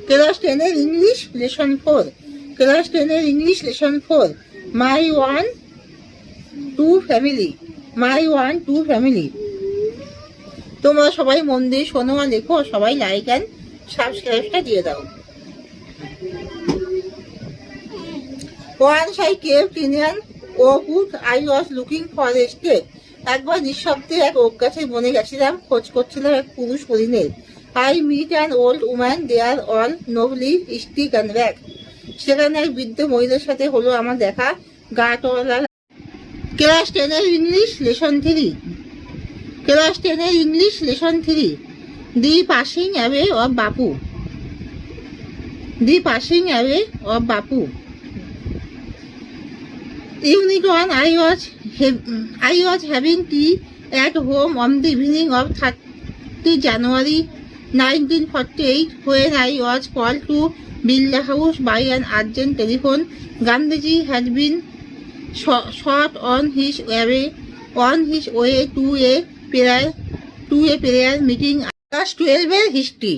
Class 10 এর English lesson 4। Class 10 এর English lesson 4। মাই 1 2 family. মাই 1 2 family. তোমরা সবাই মন দিয়ে শোনো আর লেখো, সবাই লাইক অ্যান্ড সাবস্ক্রাইবটা দিয়ে দাও। Once I caved in an oak wood, I was looking for a stake. একবার নিঃশব্দে এক ওক গাছের বনে গেছিলাম, খোঁজ করছিলাম এক পুরুষ হরিণের। I meet an old woman, they are all nobly stick and rag. সেখানে এক বৃদ্ধ মহিলার সাথে হলো আমার দেখা, গাটওয়ালা। ক্লাস 10 এর ইংলিশ লেসন 3। ক্লাস 10 এর English lesson 3। The passing away of Bapu. The passing away of Bapu. Unit 1, I was having tea at home on the evening of 30 January 1948 when I was called to Birla House by an urgent telephone. Gandhiji had been shot on his way to a prayer meeting. Class 12 এর history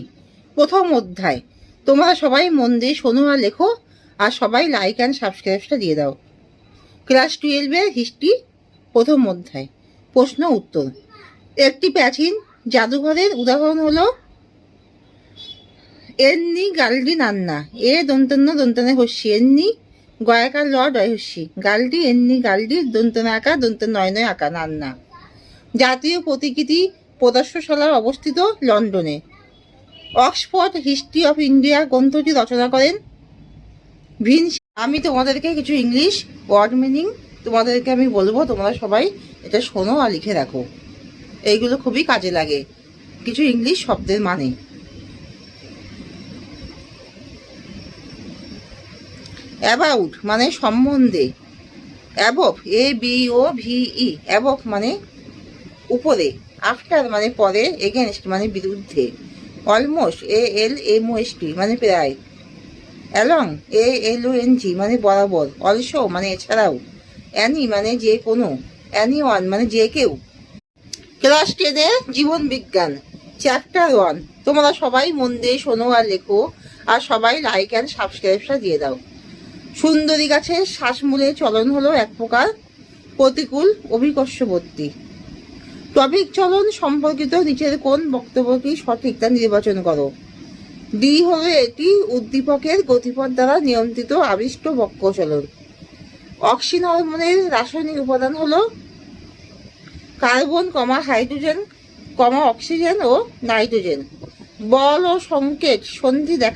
প্রথম অধ্যায়। তোমরা সবাই মন দিয়ে শোনো আর লেখো, আর সবাই লাইক অ্যান্ড সাবস্ক্রাইবটা দিয়ে দাও। ক্লাস 12 এর হিস্ট্রি প্রথম অধ্যায়। প্রশ্ন উত্তর। একটি প্রাচীন জাদুঘরের উদাহরণ হলো এন্নি গাল্ডি নান্না। এ দন্তন্য দন্তনে হস্যি, এন্নি গয়াকার ল ডয় হস্যি, গাল্ডি এন্নি গাল্ডি দন্তনে আঁকা দন্ত নয় নয় আঁকা নান্না। জাতীয় প্রতিকৃতি প্রদর্শনশালা অবস্থিত লন্ডনে। অক্সফোর্ড হিস্ট্রি অফ ইন্ডিয়া গ্রন্থটি রচনা করেন ভিন্স। আমি তোমাদেরকে কিছু ইংলিশ ওয়ার্ড মিনিং তোমাদেরকে আমি বলবো, তোমরা সবাই এটা শোনো আর লিখে রাখো। এইগুলো খুবই কাজে লাগে, কিছু ইংলিশ শব্দের মানে। অ্যাবাউট মানে সম্বন্ধে। অ্যাবভ ABOVE অ্যাবভ মানে উপরে। আফটার মানে পরে। এগেনস্ট মানে বিরুদ্ধে। অলমোস্ট ALMOST মানে প্রায়। অ্যালং ALONG মানে বরাবর। অলসো মানে এছাড়াও। অ্যানি মানে যে কোনো। অ্যানিওয়ান মানে যে কেউ। ক্লাস 10 এর জীবন বিজ্ঞান চ্যাপ্টার 1। তোমরা সবাই মন দিয়ে শোনো আর লেখো, আর সবাই লাইক অ্যান্ড সাবস্ক্রাইবটা দিয়ে দাও। সুন্দরী গাছের শ্বাসমূলে চলন হলো এক প্রকার প্রতিকূল অভিকর্ষবর্তী। টপিক চলন সম্পর্কিত নিচের কোন বক্তব্যটি সঠিক তা নির্বাচন করো। ডি হলো এটি উদ্দীপকের গতিপথ দ্বারা নিয়ন্ত্রিত আবিষ্ট বক্র চলন। অক্সিন হরমোনের রাসায়নিক উপাদান হলো কার্বন, হাইড্রোজেন, অক্সিজেন ও নাইট্রোজেন। বল ও সংকেত সন্ধি দেখা